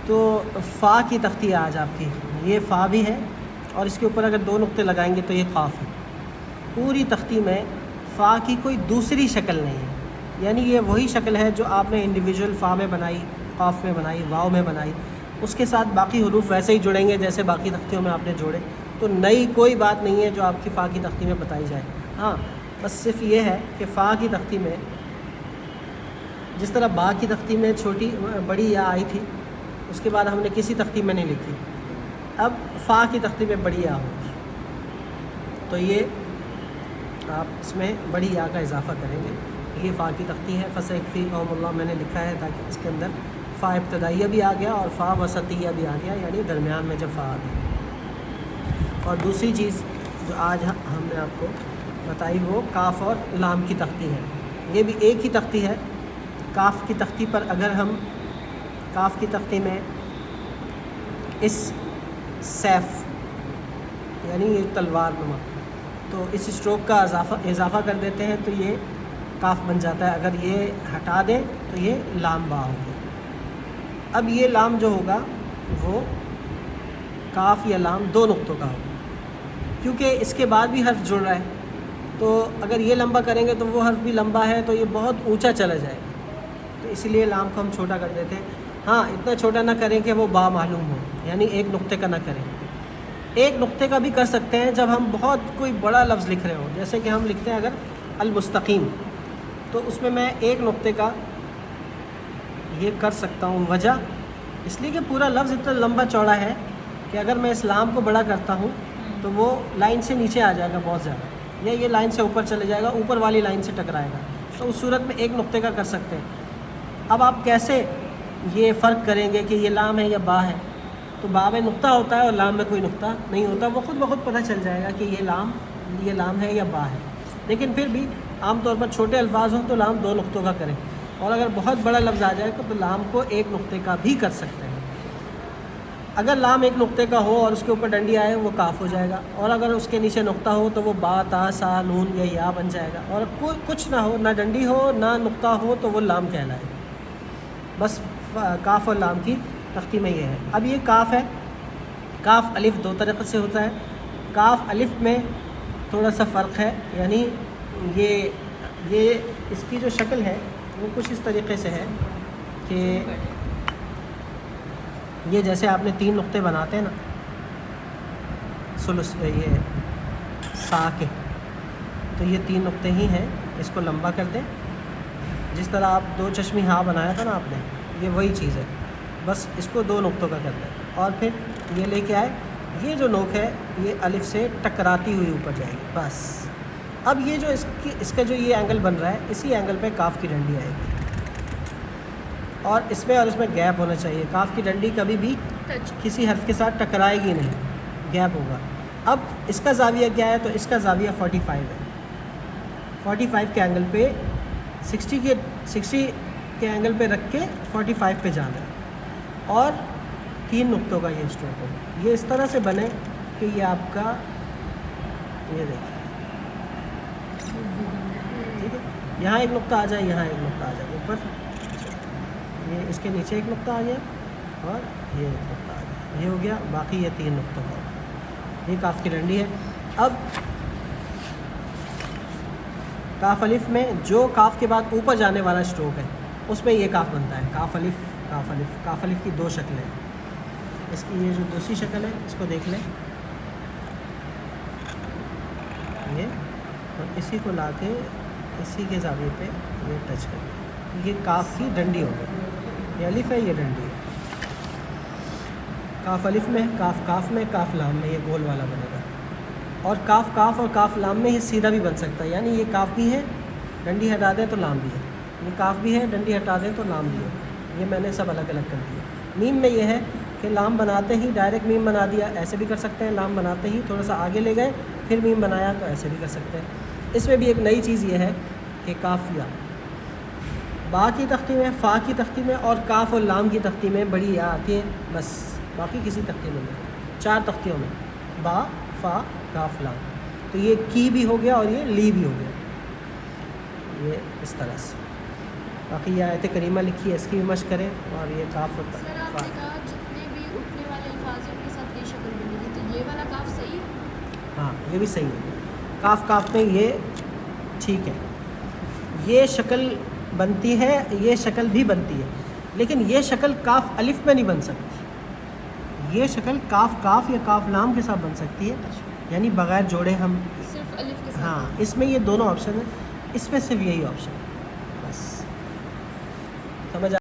تو فا کی تختی ہے آج آپ کی، یہ فا بھی ہے اور اس کے اوپر اگر 2 نقطے لگائیں گے تو یہ قاف ہے۔ پوری تختی میں فا کی کوئی دوسری شکل نہیں ہے، یعنی یہ وہی شکل ہے جو آپ نے انڈیویجول فا میں بنائی، قاف میں بنائی، واو میں بنائی، اس کے ساتھ باقی حروف ویسے ہی جڑیں گے جیسے باقی تختیوں میں آپ نے جوڑے۔ تو نئی کوئی بات نہیں ہے جو آپ کی فا کی تختی میں بتائی جائے۔ ہاں بس صرف یہ ہے کہ فا کی تختی میں جس طرح با کی تختی میں چھوٹی بڑی یا آئی تھی، اس کے بعد ہم نے کسی تختی میں نہیں لکھی، اب فا کی تختی میں بڑی یا ہوگی، تو یہ آپ اس میں بڑی یا کا اضافہ کریں گے۔ یہ فا کی تختی ہے، فَسَيَكْفِيكَهُمُ اللَّهُ میں نے لکھا ہے تاکہ اس کے اندر فا ابتدائیہ بھی آ گیا اور فا وسطیہ بھی آ گیا، یعنی درمیان میں جب فا آ گیا۔ اور دوسری چیز جو آج ہم نے آپ کو بتائی وہ کاف اور لام کی تختی ہے، یہ بھی ایک ہی تختی ہے۔ کاف کی تختی پر اگر ہم کاف کی تختی میں اس سیف یعنی یہ تلوار نما، تو اس اسٹروک کا اضافہ کر دیتے ہیں تو یہ کاف بن جاتا ہے، اگر یہ ہٹا دیں تو یہ لام با ہوگا۔ اب یہ لام جو ہوگا وہ کاف یا لام 2 نقطوں کا ہوگا، کیونکہ اس کے بعد بھی حرف جڑ رہا ہے، تو اگر یہ لمبا کریں گے تو وہ حرف بھی لمبا ہے تو یہ بہت اونچا چلا جائے گا، تو اسی لیے لام کو ہم چھوٹا کر دیتے ہیں۔ ہاں اتنا چھوٹا نہ کریں کہ وہ با معلوم ہو، یعنی 1 نقطے کا نہ کریں۔ 1 نقطے کا بھی کر سکتے ہیں جب ہم بہت کوئی بڑا لفظ لکھ رہے ہوں، جیسے کہ ہم لکھتے ہیں اگر المستقیم، تو اس میں 1 نقطے کا یہ کر سکتا ہوں۔ وجہ اس لیے کہ پورا لفظ اتنا لمبا چوڑا ہے کہ اگر میں اس لام کو بڑا کرتا ہوں تو وہ لائن سے نیچے آ جائے گا بہت زیادہ، یا یہ لائن سے اوپر چلے جائے گا، اوپر والی لائن سے ٹکرائے گا، تو اس صورت میں 1 نقطے کا کر سکتے ہیں۔ اب آپ کیسے یہ فرق کریں گے کہ یہ لام ہے یا با ہے؟ تو با میں نقطہ ہوتا ہے اور لام میں کوئی نقطہ نہیں ہوتا، وہ خود بخود پتہ چل جائے گا کہ یہ لام ہے یا با ہے۔ لیکن پھر بھی عام طور پر چھوٹے الفاظ ہوں تو لام 2 نقطوں کا کریں، اور اگر بہت بڑا لفظ آ جائے تو لام کو 1 نقطے کا بھی کر سکتے ہیں۔ اگر لام 1 نقطے کا ہو اور اس کے اوپر ڈنڈی آئے وہ کاف ہو جائے گا، اور اگر اس کے نیچے نقطہ ہو تو وہ با، تا، سا، نون یا یا بن جائے گا، اور کچھ نہ ہو، نہ ڈنڈی ہو نہ نقطہ ہو تو وہ لام کہلائے گا۔ بس کاف اور لام کی تختی میں یہ ہے۔ اب یہ کاف ہے، کاف الف 2 طریقے سے ہوتا ہے۔ کاف الف میں تھوڑا سا فرق ہے، یعنی یہ اس کی جو شکل ہے وہ کچھ اس طریقے سے ہے کہ یہ جیسے آپ نے 3 نقطے بناتے ہیں نا ثلث، یہ سا کے، تو یہ 3 نقطے ہی ہیں، اس کو لمبا کر دیں، جس طرح آپ 2 چشمی ہاں بنایا تھا نا آپ نے، یہ وہی چیز ہے، بس اس کو 2 نقطوں کا کر دیں، اور پھر یہ لے کے آئے، یہ جو نوک ہے یہ الف سے ٹکراتی ہوئی اوپر جائے گی، بس۔ اب یہ جو اس کا جو یہ اینگل بن رہا ہے، اسی اینگل پہ کاف کی ڈنڈی آئے گی، اور اس میں گیپ ہونا چاہیے۔ کاف کی ڈنڈی کبھی بھی کسی حرف کے ساتھ ٹکرائے گی نہیں، گیپ ہوگا۔ اب اس کا زاویہ کیا ہے؟ تو اس کا زاویہ 45 ہے۔ 45 کے اینگل پہ 60 کے اینگل پہ رکھ کے 45 پہ جانا ہے، اور 3 نقطوں کا یہ اسٹروک ہوگا۔ یہ اس طرح سے بنے کہ یہ آپ کا، یہ دیکھیں ٹھیک ہے، یہاں 1 نقطہ آ جائے، یہاں 1 نقطہ آ جائے اوپر، یہ اس کے نیچے 1 نقطہ آ گیا، اور یہ 1 نقطہ آ گیا، یہ ہو گیا، باقی یہ 3 نقطوں کا ہوگا۔ یہ کاف کی ڈنڈی ہے۔ اب کاف الف میں جو کاف کے بعد اوپر جانے والا اسٹروک ہے اس میں یہ کاف بنتا ہے، کاف الف، کاف الف۔ کاف الف کی 2 شکلیں ہیں، اس کی یہ جو دوسری شکل ہے اس کو دیکھ لیں، یہ، اور اسی کو لا کے اسی کے زاویے پہ یہ ٹچ کر دیں، یہ کاف کی ڈنڈی ہو گئی، یہ الف ہے، یہ ڈنڈی ہے۔ کاف الف میں، کاف میں، کاف لام میں، یہ گول والا بنے گا، اور کاف اور کاف لام میں یہ سیدھا بھی بن سکتا ہے، یعنی یہ کاف بھی ہے، ڈنڈی ہٹا دیں تو لام بھی ہے، یہ کاف بھی ہے، ڈنڈی ہٹا دیں تو لام بھی ہے۔ یہ میں نے سب الگ الگ کر دیا۔ میم میں یہ ہے کہ لام بناتے ہی ڈائریکٹ میم بنا دیا، ایسے بھی کر سکتے ہیں، لام بناتے ہی تھوڑا سا آگے لے گئے پھر میم بنایا، تو ایسے بھی کر سکتے ہیں۔ اس میں بھی ایک نئی چیز یہ ہے کہ کافیہ با کی تختی میں، فا کی تختی میں، اور کاف اور لام کی تختی میں بڑی یا آتی ہے، بس، باقی کسی تختی میں نہیں۔ 4 تختیوں میں با، فا، کاف، لام، تو یہ کی بھی ہو گیا اور یہ لی بھی ہو گیا، یہ اس طرح سے۔ باقی یہ آیت کریمہ لکھی ہے، اس کی بھی مشق کریں، اور یہ کاف ہوتا ہے۔ سر آپ نے کہا الفاظ ہیں ان کے ساتھ یہ شکل بنے گی، تو یہ والا کاف صحیح ہے؟ ہاں یہ بھی صحیح ہے، کاف کاف میں یہ ٹھیک ہے، یہ شکل بنتی ہے، یہ شکل بھی بنتی ہے، لیکن یہ شکل کاف الف میں نہیں بن سکتی، یہ شکل کاف کاف یا کاف لام کے ساتھ بن سکتی ہے، یعنی بغیر جوڑے ہم صرف الف کے ساتھ؟ ہاں اس میں یہ دونوں آپشن ہیں، اس میں صرف یہی آپشن ہے بس، سمجھ